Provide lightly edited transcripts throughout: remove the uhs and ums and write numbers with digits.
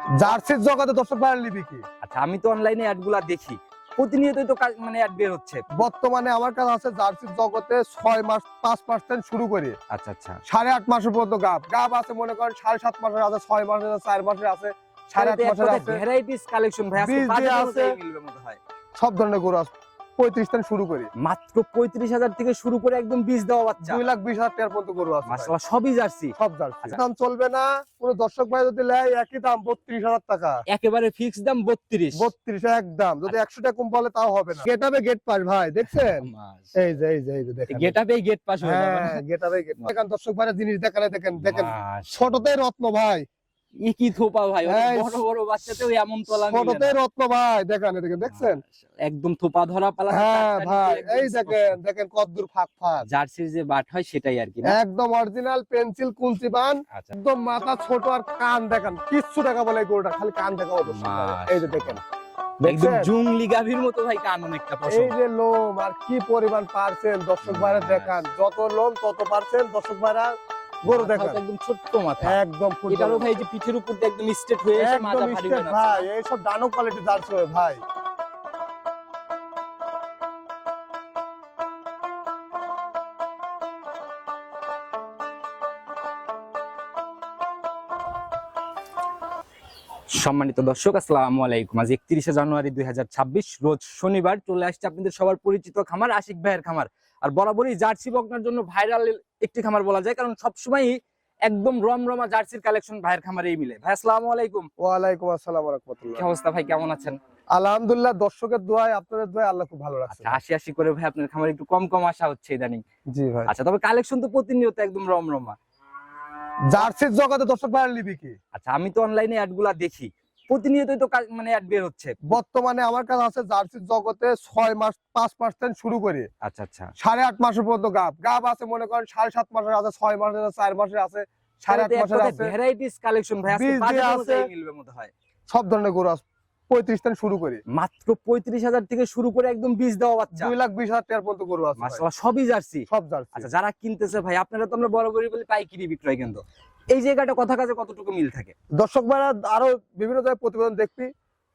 জার্সির জগতে দর্শক ভাই নিবি কি? আচ্ছা, আমি তো অনলাইনে অ্যাডগুলা দেখি, প্রতিনিয়তই তো মানে অ্যাড বের হচ্ছে। বর্তমানে আমার কাছে আছে জার্সির জগতে 6 মাস 5% শুরু করে আচ্ছা আচ্ছা, 8.5 মাসের পর্যন্ত গাব আছে, মনে করেন 7.5 মাসের আছে, 6 মাসের আছে, 4 মাসের আছে, 8.5 মাসের আছে, ভ্যারাইটিস কালেকশন ভাই, আজকে বীজ দিয়ে বাজেট আছে, অনুযায়ী মিলবে মনে হয়। সব ধরনের গরু আছে। 35 থেকে শুরু করে মাত্র 35,000 থেকে শুরু করে একদম বীজ দেওয়া বাচ্চা, 2,20,000 টাকার পর্যন্ত গরু আছে। মাশাআল্লাহ সবই জার্সি। সব জার্সি। দাম চলবে না, কোন দর্শক ভাই যদি নেয় একই দাম 32,000 টাকা, একেবারে ফিক্স দাম 32 একদম। যদি 100 টাকা কম বলে তাও হবে না। গেটআপে গেট পাস ভাই, দেখছেন? এই যে দেখেন, গেটআপে গেট পাস হয়ে যাবে। হ্যাঁ, গেটআপে গেট পাস। দেখেন দর্শক ভাই জিনিস দেখালে দেখেন ছোটতেই রত্ন ভাই, ই কি থোপা ভাই, এই বড় বড় বাচ্চাতেও এমন তলা মিলে ছোটতেই না। রত্ন ভাই, দেখেন দেখছেন? একদম থোপা ধরা পালা। হ্যাঁ ভাই, এই দেখেন কতদূর ফাঁক। জার্সির যে বাট হয় সেটাই আর কি না? একদম অরিজিনাল পেন্সিল কুঞ্চি বান, আচ্ছা, একদম মাথা ছোট আর কান দেখেন কিচ্ছু দেখা বলে এই গরুটা, খালি কান দেখাবো। এই যে দেখেন, একদম দেখছেন? জুংলি গাভীর মতো ভাই কান অনেকটা এই পছন্দ। যে লোম আর কি পরিমাণ পারছেন দর্শক ভাইরা দেখান, যত লোম তত পারছেন দর্শক ভাইরা গরু দেখান। একদম ছোট্ট মাথা, একদম এটারও ভাই যে পিঠের উপর দিয়ে একদম স্ট্রেট হয়ে এসে মাথা একদম ভারী স্টেট হয়ে ভাই, যাচ্ছে। এই সব ডানো কোয়ালিটি জার্সি হয় ভাই। সম্মানিত দর্শক, আসসালামু আলাইকুম। আজ 31শে জানুয়ারি 2026 রোজ শনিবার চলে আসছে আপনাদের সবার পরিচিত খামার আশিক ভাইয়ের খামার। আর বরাবরই জার্সি বকনার জন্য ভাইরাল একটি খামার বলা যায়, কারণ সবসময়ই একদম রমরমা জার্সির কালেকশন ভাইয়ের খামারেই মিলে। ভাই আসসালামু আলাইকুম। ওয়ালাইকুম আসসালাম ওয়া রাহমাতুল্লাহ। কি অবস্থা ভাই, কেমন আছেন? আলহামদুলিল্লাহ, দর্শকের দোয়ায় আপনাদের দোয়ায় আল্লাহ খুব ভালো রাখছে। আচ্ছা, আশি করে ভাই আপনার খামারে একটু কম কম আসা হচ্ছে ইদানিং। জি ভাই। আচ্ছা, তবে কালেকশন তো প্রতিনিয়ত একদম রমরমা। জার্সির জগতে দর্শক ভাই নিবি কি? আচ্ছা, আমি তো অনলাইনে অ্যাডগুলা দেখি, প্রতিনিয়তই তো মানে অ্যাড বের হচ্ছে। বর্তমানে আমার কাছে আছে জার্সির জগতে 6 মাস 5% শুরু করে আচ্ছা আচ্ছা, 8.5 মাসের পর্যন্ত গাব আছে, মনে করেন 7.5 মাসের আছে, 6 মাসের আছে, 4 মাসের আছে, 8.5 মাসের আছে, ভ্যারাইটিস কালেকশন ভাই, আজকে বীজ বাজেট দিয়ে অনুযায়ী আছে, মিলবে মনে হয়। সব ধরনের গরু আছে। 35 থেকে শুরু করে মাত্র 35,000 থেকে শুরু করে একদম বীজ দেওয়া বাচ্চা, 2,20,000 টাকার পর্যন্ত গরু আছে ভাই। মাশাআল্লাহ সবই জার্সি। সব জার্সি। আচ্ছা, যারা কিনতেছে ভাই, আপনারা তো আমরা বরাবরই বলি পাইকারি বিক্রয় কেন্দ্র, এই জায়গাটা কথা কাজে কতটুকু মিল থাকে? দর্শক ভাইরা আরো বিভিন্ন জায়গায় প্রতিবেদন দেখবি,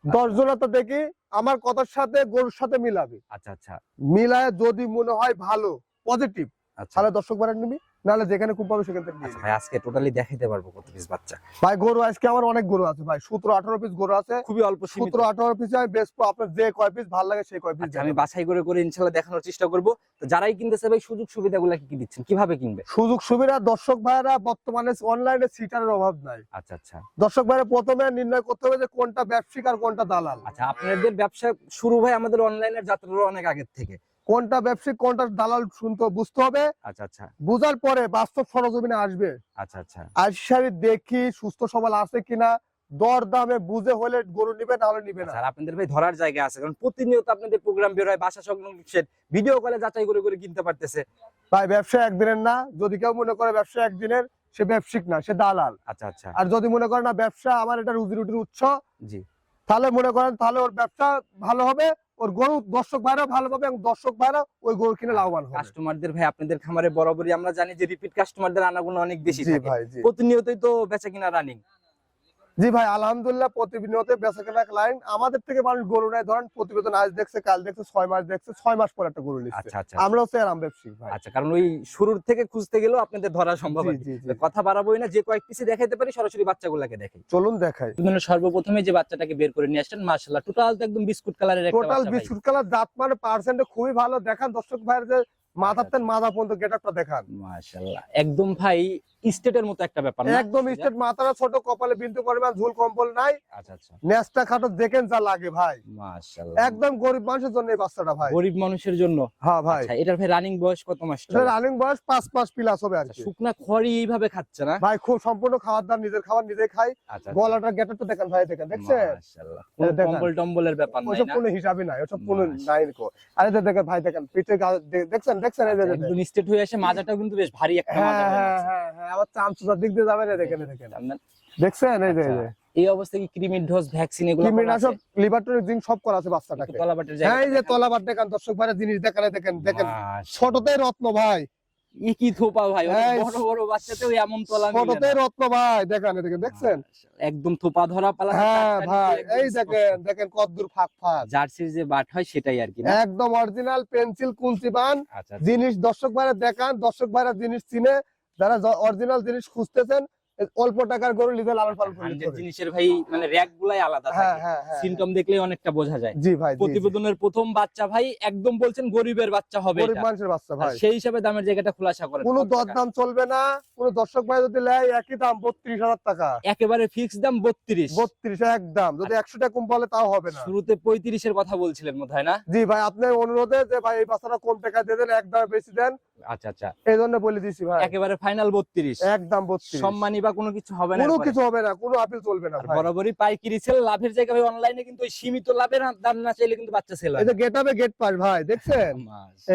10 জনটা দেখি আমার কথার সাথে গরুর সাথে মিলাবি। আচ্ছা আচ্ছা মিলায় যদি মনে হয় ভালো পজিটিভ, আচ্ছা, তাহলে দর্শক ভাইরা নিবি, নাহলে যেখানে খুব পাবে সেখান থেকে নিয়ে নিবি। ভাই আজকে টোটালি দেখাইতে পারবো কত পিস বাচ্চা? ভাই গরু আজকে আমার অনেক গরু আছে ভাই, 17-18 পিস গরু আছে। খুবই অল্প সীমিত। 17-18 পিস আমি বেচবো, আপনার যে কয় পিস ভালো লাগে সেই কয় পিস। আচ্ছা, আমি বাছাই করে করে ইনশাআল্লাহ দেখানোর চেষ্টা করব। তো যারাই কিনতেছে ভাই, সুযোগ সুবিধাগুলো কি দিচ্ছেন, কিভাবে কিনবে? সুযোগ সুবিধা দর্শক ভাইরা বর্তমানে অনলাইনে সিটারের অভাব নাই। আচ্ছা আচ্ছা দর্শক ভাইরা প্রথমে নির্ণয় করতে হবে যে কোনটা ব্যবসায়িক আর কোনটা দালাল। আচ্ছা, আপনাদের ব্যবসা শুরু হয় আমাদের অনলাইনের যাত্রার অনেক আগের থেকে। কোনটা ব্যবসায়িক কোনটা দালাল শুনতে বুঝতে হবে। আচ্ছা আচ্ছা বুঝার পরে বাস্তব সরজমিনে আসবে, আচ্ছা আচ্ছা আশারি দেখি সুস্থ সবল আছে কিনা, দর দামে বুঝে হলে গরু নিবে, না হলে নিবে না। আর আপনাদের ভাই ধরার জায়গা আছে, কারণ প্রতিনিয়ত আপনাদের প্রোগ্রাম বের হয়, বাসা সংলগ্ন ভিডিও কলে যাচাই করে করে কিনতে পারতেছে। ভাই ব্যবসা একদিনের না, যদি কেউ মনে করে ব্যবসা একদিনের, সে ব্যবসায়িক না, সে দালাল। আচ্ছা আচ্ছা, আর যদি মনে করে না ব্যবসা আমার এটা রুজি রুটির উৎস, জি, তাহলে মনে করেন তাহলে ওর ব্যবসা ভালো হবে, ওর গরু দর্শক ভাইরা ভালো পাবে এবং দর্শক ভাইরা ওই গরু কিনে লাভবান হবে। কাস্টমারদের ভাই আপনাদের খামারে বরাবরই আমরা জানি যে রিপিট কাস্টমারদের আনাগুলো অনেক বেশি জি থাকে, ভাই, জি প্রতিনিয়তই তো বেচা কিনা রানিং। জি ভাই, আলহামদুলিল্লাহ প্রতিনিয়ত বেচাকেনা লাইন। আমাদের থেকে মানুষ গরু নেয়, ধরেন প্রতিবেদন আজ দেখছে, কাল দেখছে, 6 মাস দেখছে, 6 মাস পর একটা গরু নিচ্ছে। আচ্ছা আচ্ছা, আমরা হচ্ছে আরাম ব্যবসায়িক ভাই। আচ্ছা, কারণ ওই শুরুর থেকে খুঁজতে গেলেও আপনাদের ধরা সম্ভব জি আছে। জি জি, কথা বাড়াবোই না, যে কয়েক পিসে দেখাইতে পারি সরাসরি বাচ্চাগুলোকে দেখাই। চলুন দেখাই। সর্বপ্রথমে যে বাচ্চাটাকে বের করে নিয়ে আসছেন, মাশাআল্লাহ টোটাল তো একদম বিস্কুট কালারের একটা টোটাল বাচ্চা ভাই। বিস্কুট কালার, দাঁত মানে পার্সেন্টে খুবই ভালো। দেখান দর্শক ভাইয়ের যে মাথার মাথা পর্যন্ত গেটআপটা দেখান, মাশাআল্লাহ একদম ভাই স্টেটের মতো একটা ব্যাপার না? একদম স্টেট, মাথাটা ছোট, কপালে বিন্দু পরিমাণ ঝুল কম্বল নাই, আচ্ছা আচ্ছা, নেসটা খাটো, দেখেন যা লাগে ভাই। মাশাআল্লাহ একদম গরিব মানুষের জন্য এই বাচ্চাটা ভাই। গরিব মানুষের জন্য। হ্যাঁ ভাই, আচ্ছা, এটার ভাই রানিং বয়স কত মাস? এটা রানিং বয়স 5 মাস প্লাস হবে আর কি। শুকনা খড়ি এইভাবে খাচ্ছে না ভাই, খুব সম্পূর্ণ খাবার দাম, নিজের খাবার নিজে খাই। আচ্ছা, গলাটা গেটআপটা দেখেন ভাই, দেখেন, দেখছেন? মাশাআল্লাহ এই দেখেন। কম্বল টম্বলের ব্যাপার নাই ওসব না? কোনো হিসাবই নাই, ওসব কোনো মাশাআল্লাহ। নাই কো। আরে দেখেন ভাই, দেখেন পিঠে দেখছেন, দেখছেন এই যে দেখেন। একদম স্টেট হয়ে আসে, মাজাটাও কিন্তু বেশ ভারী একটা মাজা হ্যাঁ হয়ে হ্যাঁ গেছে। হ্যাঁ হ্যাঁ, আবার চামচুটার দিক দিয়ে যাবেন, এই দেখেন, এই দেখেন, জানেন? দেখছেন এই যে, এই আচ্ছা, যে এই অবস্থায় কি ক্রিমির ডোজ, ভ্যাকসিন এগুলো করা কৃমিনাশক, আছে? লিভার টনিক, জিঙ্ক সব করা আছে বাচ্চাটাকে। একটু তলাবাটের হ্যাঁ, এই যে জায়গা তলাবার দেখেন, দর্শক ভাইরা জিনিস দেখালে দেখেন, দেখেন ছোটতেই রত্ন ভাই, কি থোপা ভাই, অনেক এই বড় বড় বাচ্চাতেও এমন তলা মিলে ছোটতে না। রত্ন ভাই, দেখেন এদিকে দেখছেন? একদম থোপা ধরা পালা। হ্যাঁ ভাই, এই দেখেন দেখেন কতদূর ফাঁক ফাঁক। জার্সির যে বাট হয় সেটাই আর কি না? একদম অরিজিনাল পেন্সিল কুঞ্চি বান আচ্ছা জিনিস। দর্শক ভাইরা দেখান, দর্শক ভাইরা জিনিস চিনে, যারা অরিজিনাল জিনিস খুঁজতেছেন অল্প টাকার গরু লিখে লালন পালন করলে 100 চলবে। জিনিসের ভাই মানে র্যাক গুলাই আলাদা হ্যাঁ থাকে, হ্যাঁ হ্যাঁ সিমটম দেখলেই অনেকটা বোঝা যায়। জি ভাই, জি, জি। প্রতিবেদনের প্রথম বাচ্চা ভাই একদম বলছেন গরিবের বাচ্চা হবে গরিব এটা। মানুষের বাচ্চা আর ভাই, সেই হিসাবে দামের জায়গাটা খোলাসা করেন। কোনো কত টাকা? দরদাম চলবে না। কোনো দর্শক ভাই যদি নেয় একই দাম 32,000 টাকা। একেবারে ফিক্স দাম 32। 32 একদম। যদি 100 টাকা কম বলে তাও হবে না। শুরুতে 35 এর কথা বলছিলেন বোধহয় না? জি ভাই, আপনার অনুরোধে যে ভাই এই বাচ্চাটা কম টাকা দিয়ে দেন, একদম বেশি দেন, আচ্ছা আচ্ছা, এই জন্য বলে দিছি ভাই। একেবারে ফাইনাল 32। একদম 32। সম্মানী বা কোনো কিছু হবে না কোনো এরপরে? কিছু হবে না, কোনো আপিল চলবে না আর ভাই। বরাবরই পাইকারি সেল লাভের জায়গা ভাই। অনলাইনে কিন্তু ওই সীমিত লাভের দাম না চাইলে কিন্তু বাচ্চা সেল হয় এই যে গেটআপে গেট পাস ভাই, দেখছেন?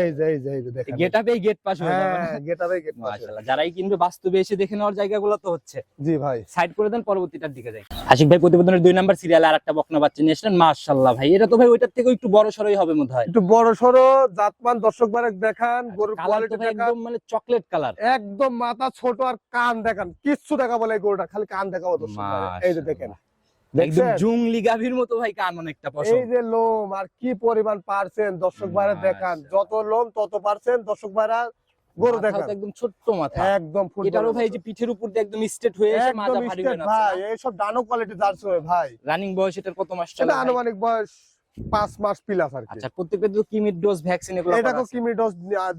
এই যে এই যে এই যে দেখেন, গেট আপে গেট পাস হয়ে যাবে না? হ্যাঁ গেটআপে গেট পাস। মাশাআল্লাহ, যারাই কিনবে বাস্তবে এসে দেখে নেওয়ার জায়গাগুলো তো হচ্ছে। জি ভাই, সাইড করে দেন, পরবর্তীটার দিকে যাই। আশিক ভাই প্রতিবেদনের 2 নাম্বার সিরিয়ালে আরেকটা বকনা বাচ্চা নিয়ে আসলেন। মাশাআল্লাহ ভাই, এটা তো ভাই ওইটার থেকে একটু বড় সরই হবে মনে হয়। একটু বড় সরো জাতমান দর্শক ভাই দেখান, গরুর কালার তো কোয়ালিটি ভাই দেখান। একদম মানে চকলেট কালার। একদম মাথা ছোট আর কান দেখান, কিচ্ছু দেখা বলে এই গরুটা, খালি কান দেখাবো দর্শক ভাই। এই যে দেখেন, একদম দেখছেন? জুংলি গাভীর মতো ভাই কান অনেকটা পছন্দ। এই যে লোম আর কি পরিমাণ পারছেন দর্শক ভাইরা দেখান, যত লোম তত পারছেন দর্শক ভাইরা গরু মাথাও দেখান। তো একদম ছোট্ট মাথা। একদম ফুটবল এটারও ভাই যে পিঠের উপর দিয়ে একদম স্ট্রেট হয়ে এসে মাজা একদম ভারী স্টেট হয়ে ভাই। যাচ্ছে। এইসব ডানো কোয়ালিটি জার্সি হয় ভাই। রানিং বয়স এটার কত মাস চলে এটা ভাই? আনুমানিক বয়স 5 মাস প্লাস আর কি। আচ্ছা, প্রত্যেকটা তো কিমির ডোজ ভ্যাকসিন এগুলো করা এটাকে আছে? কিমি ডোজ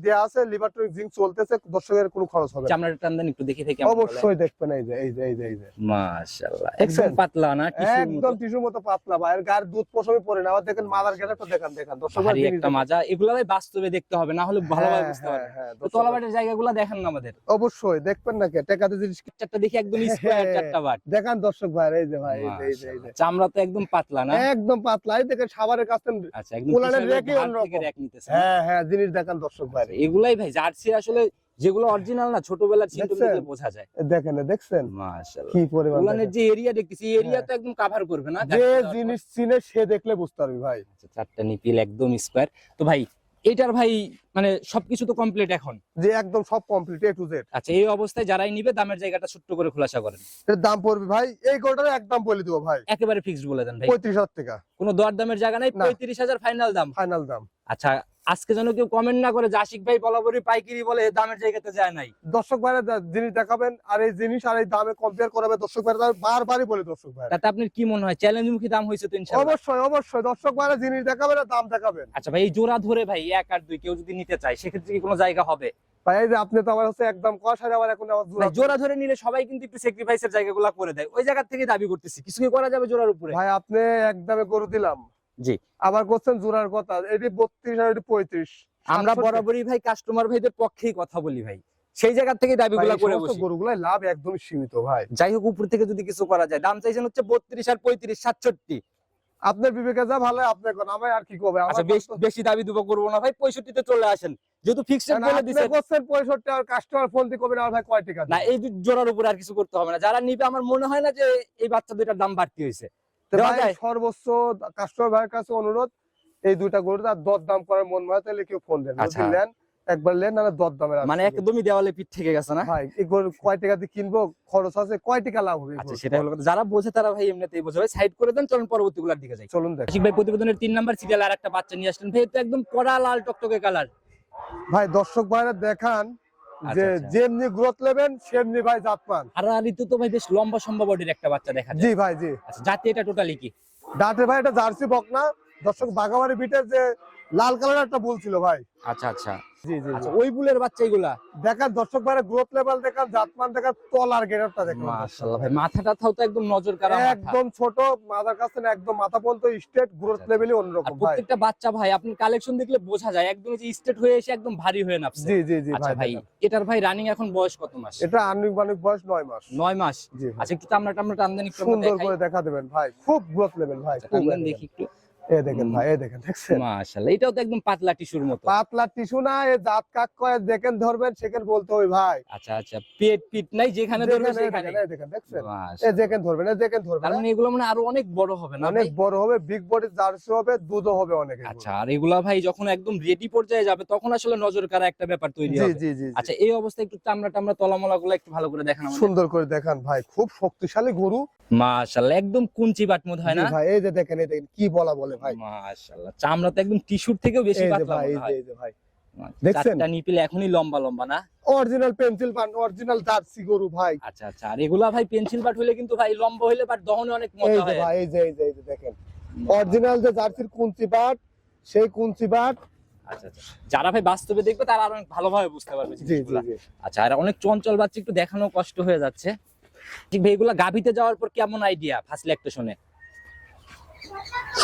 দেয়া আছে, লিভার টনিক জিঙ্ক চলতেছে, দর্শকের কোনো খরচ হবে না। চামড়াটা টান দেন একটু দেখি থেকে কেমন বলে। অবশ্যই দেখবেন, এই যে এই যে এই যে এই যে মাশাআল্লাহ, দেখছেন? একদম পাতলা না, টিস্যুর একদম মতো। টিস্যুর মতো পাতলা ভাই। আর গায়ের দুধ পশমই পড়ে না। আবার দেখেন মাদার গেটআপটা দেখান, দেখান দর্শক ভারী ভাই একটা মাজা। এগুলো ভাই বাস্তবে দেখতে হবে, না হলে ভালোভাবে বুঝতে পারবেন। তো দর্শক ভাই, তলাবাটের জায়গাগুলো দেখেন না আমাদের। অবশ্যই দেখবেন না কে টাকাতে জিনিস চারটা দেখি একদম স্কয়ার চারটা বাট। দেখান দর্শক ভাই, এই যে ভাই এই যে এই যে এই যে মাশাআল্লাহ, চামড়া তো একদম পাতলা না? একদম পাতলা। এই দেখেন সাভারের কাছে। আচ্ছা, একদম কোলানের পিছনের রেকই ধার অন্যরকম। থেকে রেক নিতেছে। হ্যাঁ হ্যাঁ, জিনিস দেখান দর্শক ভাই। এগুলাই ভাই জার্সি আসলে যেগুলো অরিজিনাল না, ছোটবেলার সিমটম দেখছেন? দেখলে বোঝা যায়। দেখেন দেখছেন মাশাআল্লাহ, কি পরিমাণ কোলানের দেখেন। যে এরিয়া দেখতেছি, এরিয়া তো একদম কভার করবে না? যে জিনিস চিনে সে দেখলে বুঝতে পারবি ভাই। আচ্ছা, চারটা নিপিল একদম স্কয়ার। তো ভাই এটার ভাই মানে সবকিছু তো কমপ্লিট এখন? যে একদম সব কমপ্লিট এ টু জেড। আচ্ছা, এই অবস্থায় যারাই নিবে দামের জায়গাটা ছোট্ট করে খোলাসা করেন। এর দাম পড়বে ভাই, এই গরুটার একদম বলে দিব ভাই একেবারে ফিক্সড বলে দেন ভাই। 35,000 টাকা কোনো দর দামের জায়গা নাই, না। 35,000 ফাইনাল দাম। ফাইনাল দাম। আচ্ছা, আজকে যেন কেউ কমেন্ট না করে যে আশিক ভাই বরাবরই পাইকারি বলে দামের জায়গাতে যায় নাই। দর্শক ভাইরা জিনিস দেখাবেন, আর এই জিনিস আর এই দামে কম্পেয়ার করাবে দর্শক ভাইরা, বারবারই বলে দর্শক ভাই। তাতে আপনার কি মনে হয় চ্যালেঞ্জমুখী দাম হয়েছে তো ইনশাআল্লাহ? অবশ্যই অবশ্যই দর্শক ভাইরা জিনিস দেখাবেন আর দাম দেখাবেন। আচ্ছা ভাই, এই জোড়া ধরে ভাই 1 আর 2 কেউ যদি নিতে চায় সেক্ষেত্রে কি কোনো জায়গা হবে? ভাই এই যে আপনি তো আমার হচ্ছে একদম কষায়, আবার এখন আমার ভাই জোড়া ধরে নিলে সবাই কিন্তু একটু স্যাক্রিফাইসের জায়গাগুলো করে দেয়, ওই জায়গা থেকে দাবি করতেছি কিছু কি করা যাবে জোড়ার উপরে? ভাই আপনি একদমে গরু দিলাম, জি, আবার করছেন জোড়ার কথা, এটি 32 আর এটি 35। আমরা 67 বরাবরই ভাই কাস্টমার ভাইদের পক্ষেই কথা বলি ভাই, সেই জায়গা থেকে দাবিগুলো ভাই, এই করে সমস্ত বসি। গরুগুলাই লাভ একদমই সীমিত ভাই। যাই হোক, উপর থেকে যদি কিছু করা যায়। দাম চাইছেন হচ্ছে 32 আর 35, 67। আপনার বিবেকে যা ভালো হয় আপনি কোন, আমি আর কি করবে। আচ্ছা, বেশি দাবি দুবা করবো না ভাই, 65 তে চলে আসেন। যেহেতু ফিক্সড বলে আপনি দিছেন করছেন 65 আর কাস্টমার ফোন দিয়ে করবেন আর ভাই কয় টাকা না, দিবেন? এই জোড়ার উপর আর কিছু করতে হবে না। যারা নিবে আমার মনে হয় না যে এই বাচ্চা দুইটার দাম বাড়তি হয়েছে। তো দেওয়া ভাই যায়? সর্বোচ্চ কাস্টমার ভাইয়ের কাছে অনুরোধ, এই দুইটা গরু আর দর দাম করার মন হয় তাহলে কেউ ফোন দেন, আচ্ছা। যদি নেন একবার নেন, না দর দামের মানে একদমই দেওয়ালে পিঠ থেকে গেছে না ভাই। এই গরু কয় টাকা দিয়ে কিনবো, খরচ আছে, কয় টাকা লাভ হবে এই আচ্ছা, গরুর? সেটা হলো কথা। যারা বোঝে তারা ভাই এমনিতেই বোঝে ভাই। সাইড করে দেন, চলুন পরবর্তীগুলোর দিকে যাই। চলুন দেখ আশিক ভাই প্রতিবেদনের 3 নাম্বার সিরিয়াল আর একটা বাচ্চা নিয়ে আসলেন ভাই, এটা একদম কড়া লাল টকটকে কালার। ভাই। দর্শক ভাইরা দেখান যে আচ্ছা। যেমনি গ্রোথ নেবেন সেমনি ভাই জাত পান। আর ঋতু তো ভাই বেশ লম্বা সম্ভব বডির একটা বাচ্চা দেখা যায়। জি ভাই জি। আচ্ছা, জাতি এটা টোটালি কি? দাঁতে ভাই এটা জার্সি বকনা। দর্শক বাগাবাড়ি বিটের যে লাল কালার একটা বলছিল ভাই। আচ্ছা আচ্ছা জি জি আচ্ছা, ওই বুলের বাচ্চা এগুলা? দেখান দর্শক ভাইরা গ্রোথ লেভেল দেখান, জাতমান দেখান, তলার গেটআপটা দেখেন। মাশাআল্লাহ ভাই, মাথাটা তো একদম নজর কাড়া মাথা। একদম ছোট, মাথার কাছে না একদম মাথা পর্যন্ত স্ট্রেট, গ্রোথ লেভেলই আর অন্যরকম ভাই। প্রত্যেকটা বাচ্চা ভাই আপনি কালেকশন দেখলে বোঝা যায় একদম যে স্ট্রেট হয়ে এসে একদম ভারী হয়ে নামছে। জি জি জি আচ্ছা ভাই, দেখেন। এটার ভাই রানিং এখন বয়স কত মাস? এটা আনুমানিক বয়স 9 মাস। 9 মাস। জি ভাই। আচ্ছা, একটু টামড়া টান দেন একটু আমরা সুন্দর দেখাই। করে দেখা দেবেন ভাই, খুব গ্রোথ লেভেল ভাই, খুব টান দেন দেখি একটু। এই দেখেন ভাই, এই দেখেন দেখছেন, মাশাআল্লাহ, এটাও তো একদম পাতলা টিস্যুর মতো। পাতলা টিস্যু না, এ দাঁত কাক করে দেখেন ধরবেন সেখানে বলতে হবে ভাই। আচ্ছা আচ্ছা, পেট পিট নাই, যেখানে ধরবে দেখেন, এই সেখানে। দেখেন, এই দেখেন দেখছেন, এই মাশাআল্লাহ, দেখেন ধরবেন, এই দেখেন ধরবেন, তার মানে এগুলো মানে আরো অনেক বড় হবে না অনেক ভাই? বড় হবে, বিগ বডি জার্সি হবে, দুধও হবে অনেক। আচ্ছা, আর এগুলা ভাই যখন একদম রেডি পর্যায়ে যাবে তখন আসলে নজর কাড়া একটা ব্যাপার তৈরি জি হবে। জি জি জি। আচ্ছা, এই অবস্থায় একটু চামড়া টামড়া তলামলা গুলো একটু ভালো করে দেখান আমাদের। সুন্দর করে দেখান ভাই, খুব শক্তিশালী গরু। মাশাআল্লাহ, একদম কুঞ্চি বাট মত হয় জি না? ভাই, এই যে দেখেন, এই দেখেন কি বলা বলে ভাই। মাশাআল্লাহ, চামড়া তো একদম টিস্যুর থেকেও বেশি এই যে পাতলা ভাই, মনে এই যে হয়। এই যে ভাই, আচ্ছা, দেখছেন? চারটা নিপিল এখনই লম্বা লম্বা না? অরিজিনাল পেন্সিল পান, অরিজিনাল জার্সি গরু ভাই। আচ্ছা আচ্ছা, আর এগুলা ভাই পেন্সিল বাট হইলে কিন্তু ভাই লম্বা হইলে বাট দহনে অনেক এই মজা যে হয়। ভাই, এই যে এই যে এই যে দেখেন, অরিজিনাল যে জার্সির কুঞ্চি বাট, সেই কুঞ্চি বাট। আচ্ছা আচ্ছা, যারা ভাই বাস্তবে দেখবে তারা আরো অনেক ভালোভাবে বুঝতে পারবে জি জি জিনিসগুলা। জি। আচ্ছা, আর অনেক চঞ্চল বাচ্চা, একটু দেখানো কষ্ট হয়ে যাচ্ছে। ঠিক ভাই, এগুলা গাভিতে যাওয়ার পর কেমন আইডিয়া ফার্স্ট ল্যাকটেশনে?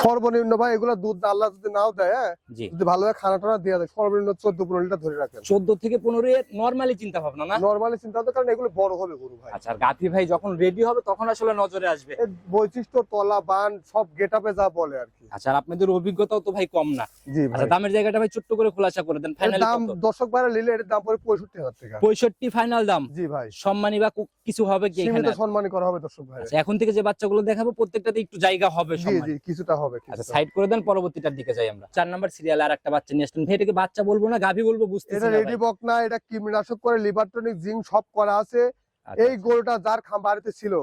সর্বনিম্ন ভাই এগুলা দুধ আল্লাহ যদি নাও দেয়, হ্যাঁ, জি, যদি ভালোভাবে খানা টানা দিয়ে দেয়, সর্বনিম্ন 14-15 লিটার ধরে রাখেন। 14 থেকে 15 এর নরমালি চিন্তা ভাবনা না? নরমালি চিন্তা করতে, কারণ এগুলো বড় হবে গরু ভাই। আচ্ছা, আর গাভি ভাই যখন রেডি হবে তখন আসলে নজরে আসবে। এর বৈশিষ্ট্য, তলা, বান সব গেটআপে যা বলে আর কি। আচ্ছা, আর আপনাদের অভিজ্ঞতাও তো ভাই কম না। জি আচ্ছা, ভাই, দামের জায়গাটা ভাই ছোট্ট করে খোলাসা করে দেন, এর ফাইনাল দাম কত? দর্শক ভাইরা নিলে এর দাম পড়ে 65,000 টাকা। 65 ফাইনাল দাম? জি ভাই, সম্মানী বা কিছু হবে কি সীমিত এখানে? সম্মানী করা হবে দর্শক ভাই। আচ্ছা, এখন থেকে যে বাচ্চাগুলো দেখাবো প্রত্যেকটাতে একটু জায়গা হবে জি সম্মানী। জি, কিছুটা হবে, আচ্ছা, কিছুটা। সাইড করে দেন, পরবর্তীটার দিকে যাই আমরা। 4 নাম্বার সিরিয়ালে আর একটা বাচ্চা নিয়ে আসলেন ভাই, এটাকে বাচ্চা বলবো না গাভী বলবো বুঝতেছি এটা না রেডি ভাই। বক না, এটা কীটনাশক করে লিভারটনিক জিঙ্ক সব করা আছে। আচ্ছা, এই গরুটা যার বাড়িতে ছিল,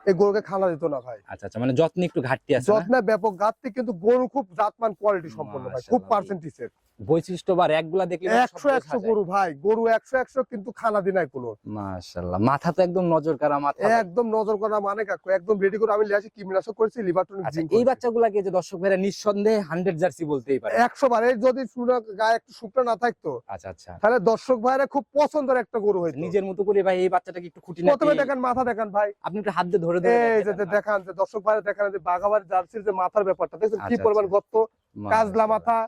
এই গরুকে খানা দিত না ভাই। আচ্ছা আচ্ছা, মানে যত্নে একটু ঘাটতি আছে না? যত্নে ব্যাপক ঘাটতি, কিন্তু গরু খুব জাতমান কোয়ালিটি সম্পন্ন ভাই, খুব মাশাআল্লাহ। পার্সেন্টেজের। বৈশিষ্ট্য বা র্যাকগুলা দেখলে 100 গরু ভাই, গরু 100 কিন্তু খানা দি নাই কোনো। মাশাআল্লাহ, মাথা তো একদম নজর কাড়া মাথা ভাই। একদম নজর করা মানে কাকু, একদম রেডি করে আমি লিয়াছি, কীটনাশক করেছি, লিভারটনিক আচ্ছা, জিঙ্ক এই বাচ্চাগুলাকে যে দর্শক ভাইরা নিঃসন্দেহে 100 জার্সি বলতেই পারে। 100 বার। এই যদি শুনে গায়ে একটু শুকনো না থাকতো, আচ্ছা আচ্ছা, তাহলে দর্শক ভাইরা খুব পছন্দের একটা গরু হইতো। নিজের মতো করে ভাই এই বাচ্চাটাকে একটু খুঁটি প্রথমে নাকি দেখেন মাথা দেখান ভাই, আপনি একটু হাত দিয়ে ধরে ধরে এই যে দেখান না? দেখান, যে দর্শক ভাইরা দেখান যে বাঘাবাড়ি জার্সির যে মাথার ব্যাপারটা দেখছেন কি আচ্ছা, পরিমাণ আচ্ছা। গর্ত, কাজলা মাশাআল্লাহ। মাথা,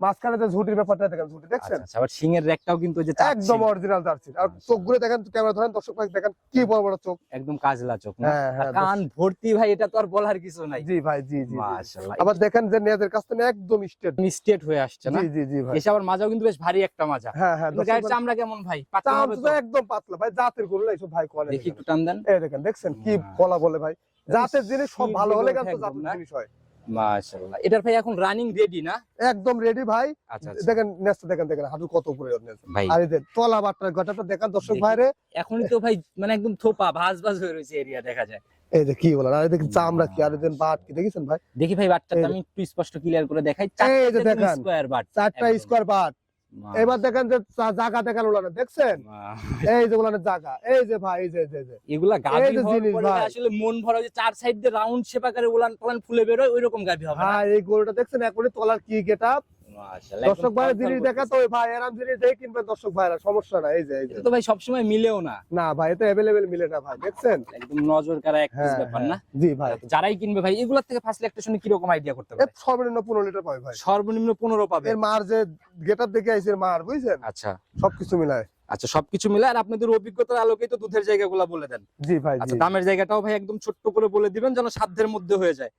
মাঝখানে যে ঝুটির ব্যাপারটা দেখেন, ঝুটি দেখছেন, আচ্ছা আচ্ছা, আবার সিংয়ের র্যাকটাও কিন্তু ওই যে চাপ একদম সিং। Original jersey. আর মাশাআল্লাহ। চোখগুলো দেখেন, ক্যামেরা ধরেন, দর্শক ভাই দেখেন কি বড় বড় চোখ। একদম কাজলা চোখ না? হ্যাঁ আর হ্যাঁ, কান ভর্তি ভাই, এটা তো আর বলার কিছু নাই। জি ভাই, জি জি জি। মাশাআল্লাহ, আবার দেখেন যে নেজের কাছ থেকে একদম স্ট্রেট। স্টেট হয়ে আসছে না? জি জি জি ভাই। এসে আবার মাজাও কিন্তু বেশ ভারী একটা মাজা। হ্যাঁ হ্যাঁ, কিন্তু গায়ের চামড়া কেমন ভাই? পাতলা হবে তো? একদম পাতলা ভাই, জাতের গরু না এইসব ভাই, কোয়ালিটি দেখি একটু টান দেন। এই দেখেন, দেখছেন কি বলা বলে ভাই। জাতের জিনিস সব ভালো হলে কিন্তু একদম জাতের না? জিনিস হয়। মাশাআল্লাহ, এটার ভাই এখন রানিং রেডি না? একদম রেডি ভাই। আচ্ছা আচ্ছা দেখেন নেস্ট, দেখেন দেখেন হাঁটু কত উপরে নেস্ট। ভাই, আর এই যে তলা বাটটার গটাটা দেখেন দর্শক দেখি। ভাইরে, এখনই তো ভাই মানে একদম থোপা ভাজ ভাজ হয়ে রয়েছে এরিয়া দেখা যায়। এই যে কি বলেন, আর এই দেখেন চামড়া কি, আর এই দেখেন বাট কি, দেখেছেন ভাই, দেখি ভাই বাটটাতে এই যে। আমি একটু স্পষ্ট ক্লিয়ার করে দেখাই। এই যে 4টা দেখেন, স্কয়ার বাট, 4টা একদম। Square but. এবার দেখেন যে জায়গা দেখেন উলানে, দেখছেন এই যে উলানের জায়গা, এই যে ভাই, এই যে এই যে এগুলা গাভী এই যে হওয়ার জিনিস পরে ভাই। আসলে মন ভরা, যে চার সাইড দিয়ে রাউন্ড শেপ আকারে উলান পালান ফুলে বের হয়, ওইরকম গাভী হবে না? ভাই, এই গরুটা দেখছেন এখনই তলার কি গেটআপ। মাশাআল্লাহ, দর্শক একদম ভাইরা ফাল জিনিস ফাল দেখা তো করতেছে। ওই ভাই এরাম জিনিস দেখে কিনবেন দর্শক ভাইরা, সমস্যা না। এই যে এই যে এটা তো ভাই সবসময় মিলেও না, না ভাই, এটা অ্যাভেলেবেল মিলে না ভাই, দেখছেন। একদম নজর কাড়া এক পিস হ্যাঁ ব্যাপার না? জি ভাই, যারাই কিনবে ভাই এগুলোর থেকে ফার্স্ট ইলেকট্রিশনে কি রকম আইডিয়া করতে এর পারে? সর্বনিম্ন 15 লিটার পাবে ভাই। সর্বনিম্ন 15 পাবে? এর মার যে গেটআপ দেখে আইছে, এর মার বুঝছেন, আচ্ছা সবকিছু মিলায়। আচ্ছা, সবকিছু মিলে। আর আপনাদের অভিজ্ঞতার আলোকেই তো দুধের জায়গাগুলো বলে দেন। জি ভাই, জি। আচ্ছা, দামের জায়গাটাও ভাই একদম ছোট্ট করে বলে দিবেন যেন সাধ্যের মধ্যে হয়ে যায়।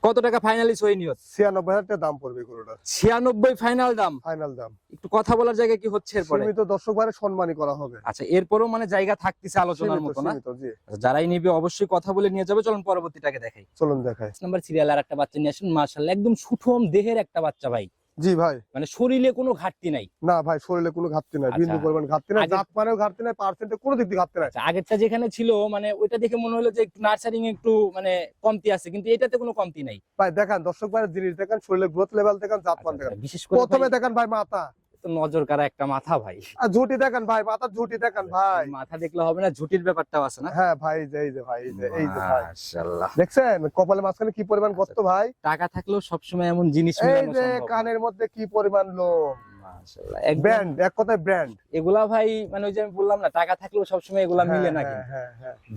কত টাকা ফাইনালি সই নিয়ত? 96,000 টাকা দাম পড়বে গরুটা, 96 ফাইনাল দাম? ফাইনাল দাম। একটু কথা বলার জায়গা কি হচ্ছে এরপরে? সীমিত দর্শক ভাইরা সম্মানই করা হবে। আচ্ছা, এরপরও মানে জায়গা থাকতেছে আলোচনার সীমিত, মতো না? সীমিত, জি। আচ্ছা, যারাই নিবে অবশ্যই কথা বলে নিয়ে যাবে। চলুন পরবর্তীটাকে দেখাই। চলুন দেখাই। নাম্বার সিরিয়াল আর একটা বাচ্চা নিয়ে আসেন, মাশাআল্লাহ একদম সুঠম দেহের একটা বাচ্চা ভাই, জি ভাই। মানে শরীরে কোনো ঘাটতি নাই। না ভাই, শরীরে কোনো ঘাটতি নাই, আচ্ছা। বিন্দু পরিমাণ ঘাটতি নাই, আগে- জাত মানেও ঘাটতি নাই, পার্সেন্টে কোনো দিক দিয়ে ঘাটতি নাই। আচ্ছা, আগেরটা যেখানে ছিল মানে ওইটা দেখে মনে হলো যে একটু নার্সারিং একটু মানে কমতি আছে, কিন্তু এটাতে কোনো কমতি নাই। ভাই দেখান, দর্শক ভাইরা জিনিস দেখেন, শরীরের গ্রোথ লেভেল দেখেন, জাত মান আচ্ছা, দেখেন। আচ্ছা, বিশেষ করে প্রথমে ভাই, দেখেন ভাই মাথা, তো নজর কাড়া একটা মাথা ভাই। আর ঝুটি দেখেন ভাই, মাথার ঝুটি দেখেন ভাই। মাথা দেখলে হবে না, ঝুটির ব্যাপারটাও আছে না? হ্যাঁ ভাই, এই যে ভাই, এই যে ভাই, মাশাআল্লাহ, দেখছেন কপালে মাঝখানে কি পরিমাণ গর্ত ভাই। টাকা থাকলেও সবসময় এমন জিনিস এই মেলানো যে সম্ভব না। কানের মধ্যে কি পরিমাণ লোম, মাশাআল্লাহ, একদম ব্র্যান্ড, এক কথায় ব্র্যান্ড। এগুলা ভাই মানে ওই যে আমি বললাম না, টাকা থাকলেও সবসময় এগুলা মিলে না। কিন্তু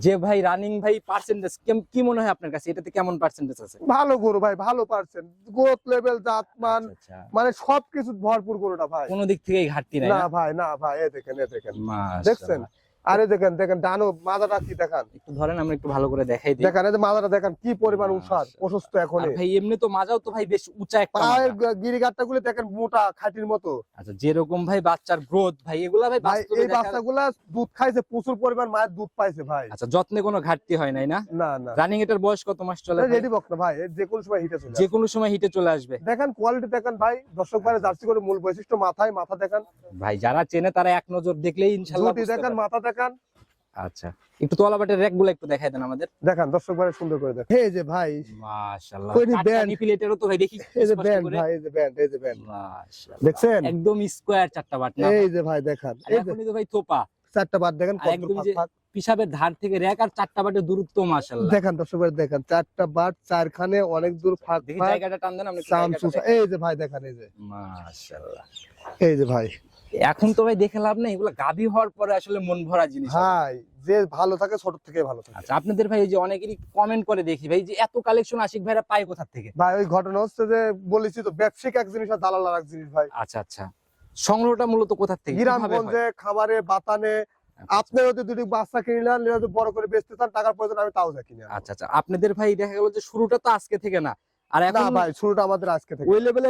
যে ভাই রানিং ভাই পার্সেন্টেজ কি মনে হয় আপনার কাছে, এটাতে কেমন পার্সেন্টেজ আছে? ভালো গরু ভাই, ভালো পার্সেন্ট, গ্রোথ লেভেল, জাত মান, আচ্ছা, মানে সবকিছু ভরপুর গরুটা ভাই। কোনো দিক থেকেই ঘাটতি নাই না না? ভাই, না ভাই, এই দেখেন, এই দেখেন, মাশাআল্লাহ, দেখছেন? আরে দেখেন দেখেন ডানো মাথাটা কি দেখান, একটু ধরেন আমরা একটু ভালো করে দেখাই দিই। দেখেন এই যে মাথাটা দেখেন কি পরিমাণ উষার প্রশস্ত। এখন আর ভাই এমনি তো মাজাও তো ভাই বেশ উঁচা একটা পায়ের মাজা। গিরিগাটটা গুলো দেখেন মোটা খাটির মতো। আচ্ছা যেরকম ভাই বাচ্চার গ্রোথ ভাই এগুলা ভাই ভাই বাস্তবে এই বাচ্চাগুলা দুধ খাইছে, প্রচুর পরিমাণ মায়ের দুধ পাইছে ভাই। আচ্ছা যত্নে কোনো ঘাটতি হয় নাই না? না না রানিং এটার বয়স কত মাস চলে ভাই? রেডি বক না ভাই, এর যে কোনো সময় হিটে চলে যে আসে। কোনো সময় হিটে চলে আসবে। দেখেন কোয়ালিটি দেখেন ভাই, দর্শক ভাই জার্সি করে মূল বৈশিষ্ট্য মাথায়, মাথা দেখেন ভাই যারা চেনে তারা এক নজর দেখলেই ইনশাআল্লাহ ঝুটি বুঝতে দেখেন, পারবে। মাথা দেখেন। আচ্ছা একটু তলাবাটের র‍্যাক গুলো একটু দেখাই দেন আমাদের। দেখেন দর্শক ভাই সুন্দর করে দেখেন। এই যে ভাই মাশাআল্লাহ ওই যে band। প্লেটেরও তো ভাই দেখি এই যে স্পষ্ট ব্যান্ড করে। ভাই, এই যে ব্যান্ড, এই যে ব্যান্ড মাশাআল্লাহ দেখছেন, একদম স্কয়ার চারটা বাট না? এই যে ভাই দেখেন, আর এই যে এখনই তো ভাই থোপা। চারটা বার দেখেন আর কত একদম ফাঁক যে ফাঁক। পিসাবের ধার থেকে র‍্যাক আর চারটা বাটের দূরত্ব মাশাআল্লাহ। দেখেন দর্শক ভাই দেখেন চারটা বার চারখানে অনেক দূর ফাঁক দেখি ফাঁক। জায়গাটা টান দেন আমরা একটু চাম জায়গাটা চুষা, দেখাই। এই যে ভাই দেখেন, এই যে মাশাআল্লাহ। এই যে ভাই এখন তো ভাই দেখে লাভ নেই, এগুলো গাভী হওয়ার পরে আসলে মন ভরা জিনিস হবে। ভাই যে ভালো থাকে ছোট থেকে ভালো থাকে। আচ্ছা আপনাদের ভাই এই যে অনেকেরই কমেন্ট করে দেখি ভাই যে এত কালেকশন আশিক ভাইরা পায় কোথা থেকে? ভাই ওই ঘটনা হচ্ছে যে বলেছি তো, ব্যবসায়িক এক জিনিস আর দালাল আর এক জিনিস ভাই। আচ্ছা আচ্ছা সংগ্রহটা মূলত কোথা থেকে কিভাবে হয়? গ্রামগঞ্জে খাবারে বাতানে আচ্ছা, আপনি যদি দুটি বাচ্চা কিনলেন, যদি বড় করে বেচতে চান টাকার প্রয়োজন, আমি তাও যা কিনে আনবো। আচ্ছা আচ্ছা আপনাদের ভাই দেখা গেল যে শুরুটা তো আজকে থেকে না, আর না এখন ভাই শুরুটা আমাদের আজকে থেকে। ওই লেভেলে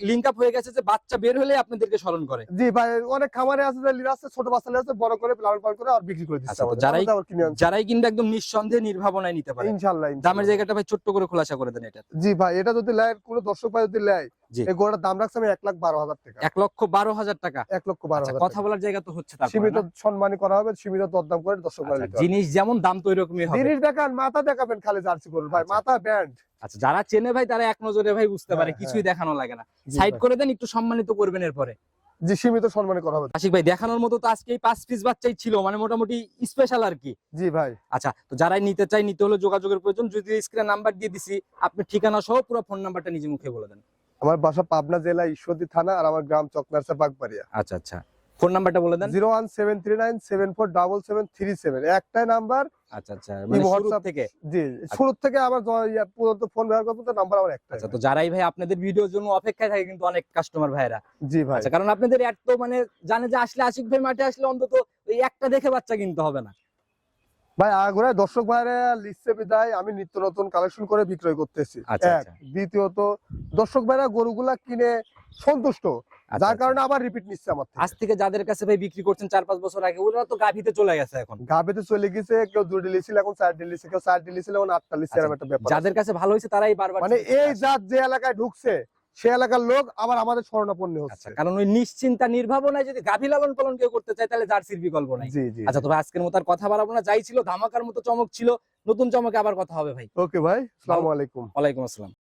লিংক আপ হয়ে গেছে যে বাচ্চা বের হলে আপনাদেরকে স্মরণ করে। জি ভাই অনেক খামারে আছে যে লিরা আছে, ছোট বাচ্চা লিরা আছে, বড় করে লালন পালন করে আর বিক্রি করে দিচ্ছে আচ্ছা, তো আমাদের। যারাই আমরা আবার কিনে আনছি। যারাই কিন্তু একদম নিঃসন্দেহে নির্ভাবনায় নিতে পারে। ইনশাআল্লাহ দামের ইনশাআল্লাহ। জায়গাটা ভাই ছোট্ট করে খোলাসা করে দেন এটা। জি ভাই এটা যদি লেয়, কোনো দর্শক ভাই যদি লেয়, জি। এই গরুটার দাম রাখছি আমি 1,12,000 টাকা। 1,12,000 টাকা। 1,12,000 আচ্ছা, কথা বলার জায়গা তো হচ্ছে তারপরে সীমিত না? সম্মানী করা হবে, সীমিত দরদাম করে দর্শক ভাই আচ্ছা, নিতে হবে। জিনিস যেমন দাম তো ওইরকমই হবে। জিনিস দেখান, মাথা দেখাবেন খালি জার্সি করুন ভাই, আচ্ছা। মাথা ব্যান্ড। আচ্ছা যারা চেনে ভাই তারা এক নজরে ভাই বুঝতে পারে, হ্যাঁ, কিছুই দেখানো লাগে না। জি সাইড ভাই। করে দেন, একটু সম্মানিত করবেন এরপরে। জি সীমিত সম্মানী করা হবে। আশিক ভাই দেখানোর মতো তো আজকে এই 5 পিস বাচ্চাই ছিল, মানে মোটামুটি স্পেশাল আর কি। জি ভাই আচ্ছা তো যারাই নিতে চাই, নিতে হলে যোগাযোগের প্রয়োজন। যদি স্ক্রিনে নাম্বার দিয়ে দিছি, আপনি ঠিকানা সহ পুরো ফোন নাম্বারটা নিজে মুখে বলে দেন। আমার বাসা পাবনা জেলা ঈশ্বরদী থানা, আর আমার গ্রাম চকনারসা বাগবাড়িয়া। আচ্ছা আচ্ছা ফোন নাম্বারটা বলে দেন। 01739747737 একটাই নাম্বার। আচ্ছা আচ্ছা মানে শুরু WhatsApp থেকে। জি শুরু থেকে আমার পর্যন্ত ফোন ব্যবহার করবো, তো নাম্বার আমার একটাই। আচ্ছা তো যারাই ভাই আপনাদের ভিডিওর জন্য অপেক্ষায় থাকে কিন্তু অনেক কাস্টমার ভাইরা। জি ভাই আচ্ছা কারণ আপনাদের এত মানে জানে যে আসলে আশিক ভাই মাঠে আসলে অন্তত ওই একটা দেখে বাচ্চা কিনতে হবে না। ভাই আগুরা দর্শক ভাইরা লিখছে বিদায় আমি নিত্য নতুন কালেকশন করে বিক্রয় করতেছি। আচ্ছা, এক আচ্ছা। দ্বিতীয়ত দর্শক ভাইরা গরুগুলা কিনে সন্তুষ্ট, আচ্ছা, যার আচ্ছা। কারণে আবার রিপিট নিচ্ছে আমার থেকে। আজ থেকে যাদের কাছে ভাই বিক্রি করছেন 4-5 বছর আগে, ওরা তো গাভীতে চলে গেছে এখন। গাবেতে চলে গেছে, কেউ 2 ডিলি ছিল এখন 4 ডিলি, কেউ 4 ডিলি ছিল এখন 8 ডিলি, এরকম একটা ব্যাপার। যাদের কাছে ভালো হয়েছে তারাই বারবার মানে চলে এই আসে। জাত যে এলাকায় ঢুকছে সে এলাকার লোক আবার আমাদের শরণাপন্ন আচ্ছা হচ্ছে। কারণ ওই নিশ্চিন্তা নির্ভাবনায় যদি গাভী লালন পালন কেউ করতে চায় তাহলে জার্সির বিকল্প নাই। জি জি আচ্ছা তবে আজকের মতো আর কথা বাড়াবো না, যাই ছিল ধামাকার মতো চমক ছিল, নতুন চমকে আবার কথা হবে ভাই। ওকে ভাই, আসসালামু আলাইকুম। ওয়ালাইকুম আসসালাম।